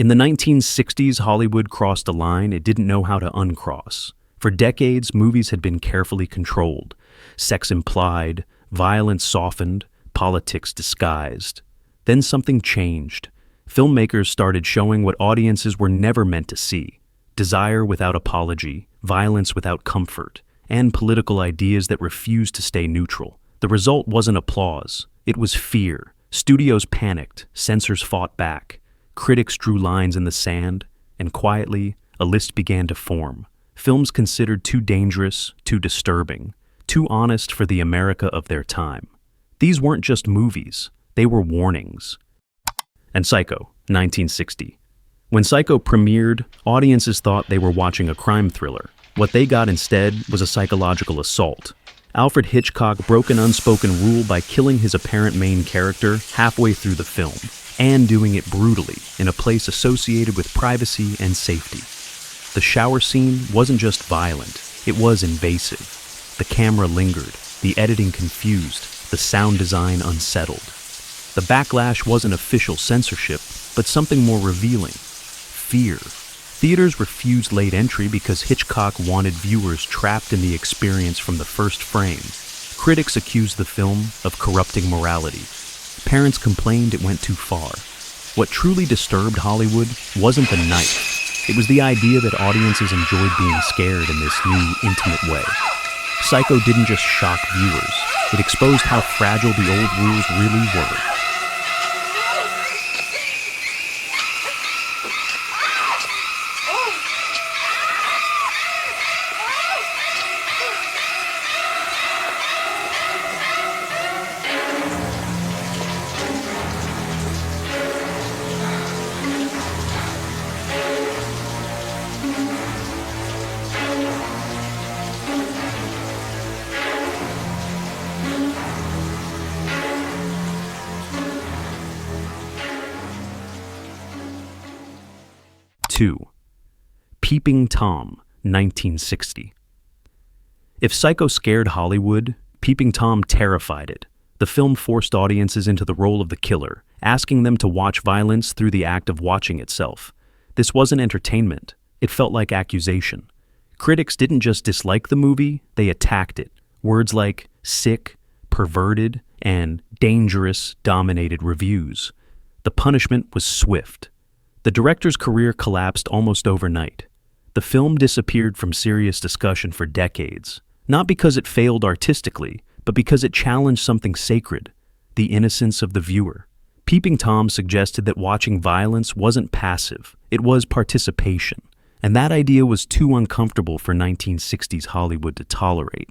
In the 1960s, Hollywood crossed a line it didn't know how to uncross. For decades, movies had been carefully controlled. Sex implied, violence softened, politics disguised. Then something changed. Filmmakers started showing what audiences were never meant to see: desire without apology, violence without comfort, and political ideas that refused to stay neutral. The result wasn't applause, it was fear. Studios panicked, censors fought back, critics drew lines in the sand, and quietly, a list began to form. Films considered too dangerous, too disturbing, too honest for the America of their time. These weren't just movies, they were warnings. And Psycho, 1960. When Psycho premiered, audiences thought they were watching a crime thriller. What they got instead was a psychological assault. Alfred Hitchcock broke an unspoken rule by killing his apparent main character halfway through the film, and doing it brutally in a place associated with privacy and safety. The shower scene wasn't just violent, it was invasive. The camera lingered, the editing confused, the sound design unsettled. The backlash wasn't official censorship, but something more revealing: fear. Theaters refused late entry because Hitchcock wanted viewers trapped in the experience from the first frame. Critics accused the film of corrupting morality. Parents complained it went too far. What truly disturbed Hollywood wasn't the knife. It was the idea that audiences enjoyed being scared in this new, intimate way. Psycho didn't just shock viewers. It exposed how fragile the old rules really were. Peeping Tom, 1960. If Psycho scared Hollywood, Peeping Tom terrified it. The film forced audiences into the role of the killer, asking them to watch violence through the act of watching itself. This wasn't entertainment, it felt like accusation. Critics didn't just dislike the movie, they attacked it. Words like sick, perverted, and dangerous dominated reviews. The punishment was swift. The director's career collapsed almost overnight. The film disappeared from serious discussion for decades, not because it failed artistically, but because it challenged something sacred: the innocence of the viewer. Peeping Tom suggested that watching violence wasn't passive, it was participation, and that idea was too uncomfortable for 1960s Hollywood to tolerate.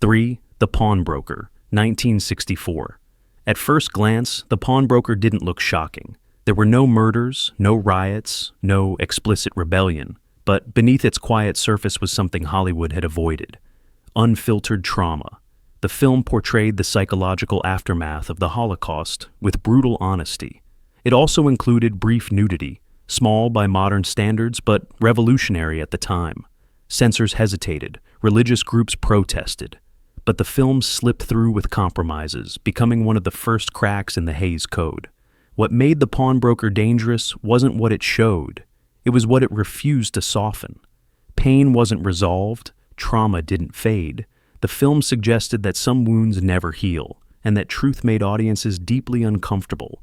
Three, The Pawnbroker, 1964. At first glance, The Pawnbroker didn't look shocking. There were no murders, no riots, no explicit rebellion, but beneath its quiet surface was something Hollywood had avoided: unfiltered trauma. The film portrayed the psychological aftermath of the Holocaust with brutal honesty. It also included brief nudity, small by modern standards but revolutionary at the time. Censors hesitated, religious groups protested. But the film slipped through with compromises, becoming one of the first cracks in the Hays Code. What made The Pawnbroker dangerous wasn't what it showed, it was what it refused to soften. Pain wasn't resolved, trauma didn't fade. The film suggested that some wounds never heal, and that truth made audiences deeply uncomfortable.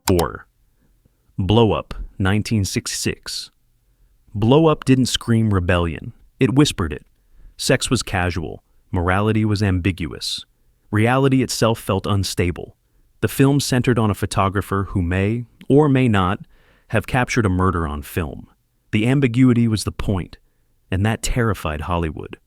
4. Blow Up, 1966. Blow Up didn't scream rebellion. It whispered it. Sex was casual. Morality was ambiguous. Reality itself felt unstable. The film centered on a photographer who may, or may not, have captured a murder on film. The ambiguity was the point, and that terrified Hollywood.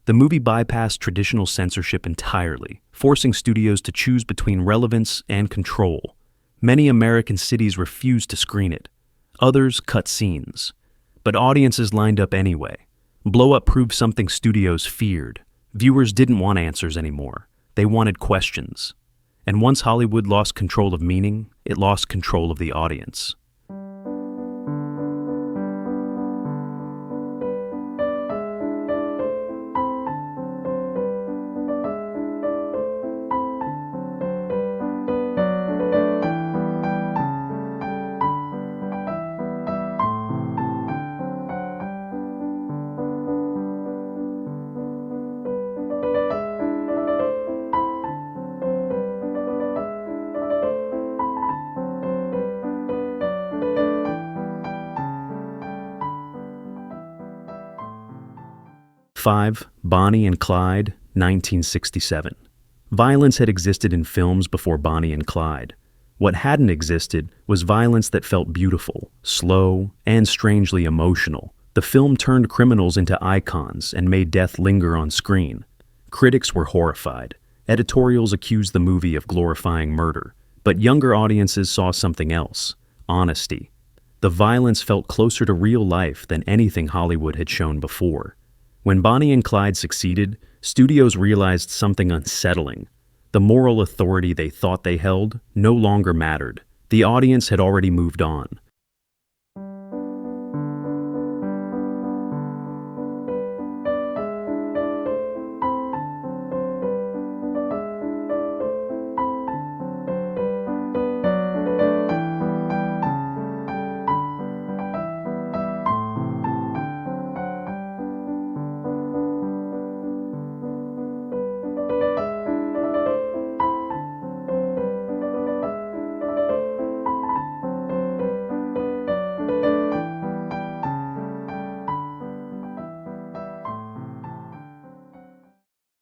The movie bypassed traditional censorship entirely, forcing studios to choose between relevance and control. Many American cities refused to screen it. Others cut scenes. But audiences lined up anyway. Blow Up proved something studios feared. Viewers didn't want answers anymore. They wanted questions. And once Hollywood lost control of meaning, it lost control of the audience. 5. Bonnie and Clyde, 1967. Violence had existed in films before Bonnie and Clyde. What hadn't existed was violence that felt beautiful, slow, and strangely emotional. The film turned criminals into icons and made death linger on screen. Critics were horrified. Editorials accused the movie of glorifying murder. But younger audiences saw something else: honesty. The violence felt closer to real life than anything Hollywood had shown before. When Bonnie and Clyde succeeded, studios realized something unsettling. The moral authority they thought they held no longer mattered. The audience had already moved on.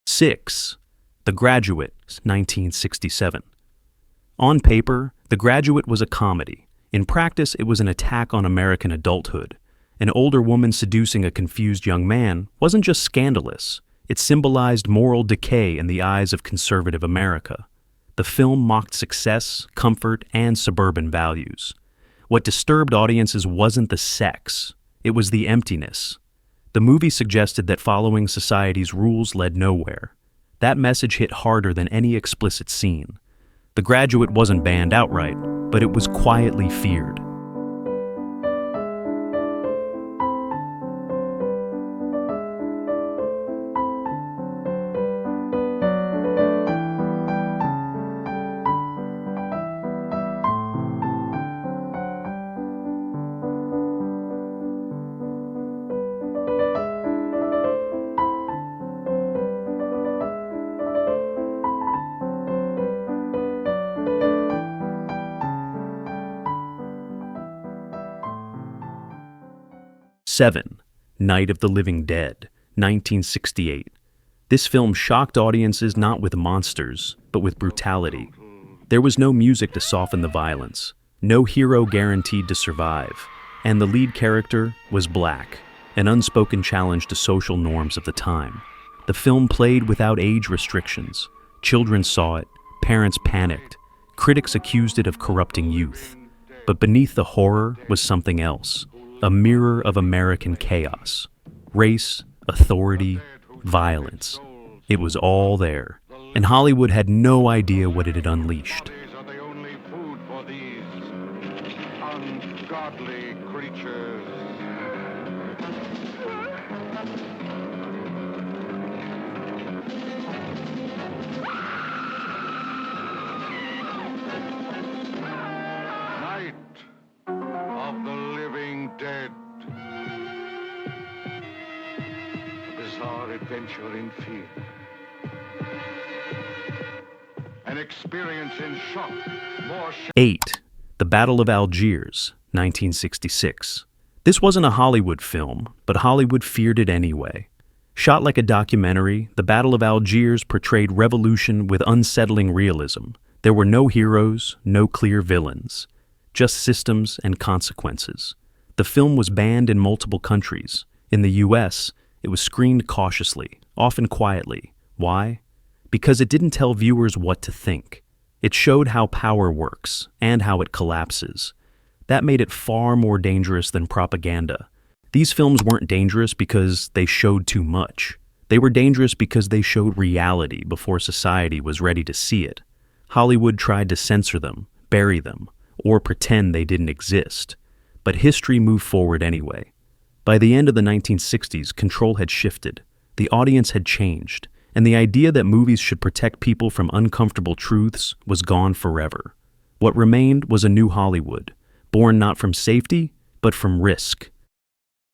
Six. The Graduate, 1967. On paper, The Graduate was a comedy. In practice, it was an attack on American adulthood. An older woman seducing a confused young man wasn't just scandalous. It symbolized moral decay in the eyes of conservative America. The film mocked success, comfort, and suburban values. What disturbed audiences wasn't the sex, it was the emptiness. The movie suggested that following society's rules led nowhere. That message hit harder than any explicit scene. The Graduate wasn't banned outright, but it was quietly feared. Seven. Night of the Living Dead, 1968. This film shocked audiences not with monsters, but with brutality. There was no music to soften the violence, no hero guaranteed to survive, and the lead character was black, an unspoken challenge to social norms of the time. The film played without age restrictions. Children saw it, parents panicked, critics accused it of corrupting youth. But beneath the horror was something else. A mirror of American chaos. Race, authority, violence. It was all there, and Hollywood had no idea what it had unleashed. Are the only food for these ungodly creatures. Night of the Living Dead. A bizarre adventure in fear. An experience in shock, more 8. The Battle of Algiers, 1966. This wasn't a Hollywood film, but Hollywood feared it anyway. Shot like a documentary, The Battle of Algiers portrayed revolution with unsettling realism. There were no heroes, no clear villains, just systems and consequences. The film was banned in multiple countries. In the US, it was screened cautiously, often quietly. Why? Because it didn't tell viewers what to think. It showed how power works and how it collapses. That made it far more dangerous than propaganda. These films weren't dangerous because they showed too much. They were dangerous because they showed reality before society was ready to see it. Hollywood tried to censor them, bury them, or pretend they didn't exist. But history moved forward anyway. By the end of the 1960s, control had shifted. The audience had changed, and the idea that movies should protect people from uncomfortable truths was gone forever. What remained was a new Hollywood, born not from safety, but from risk.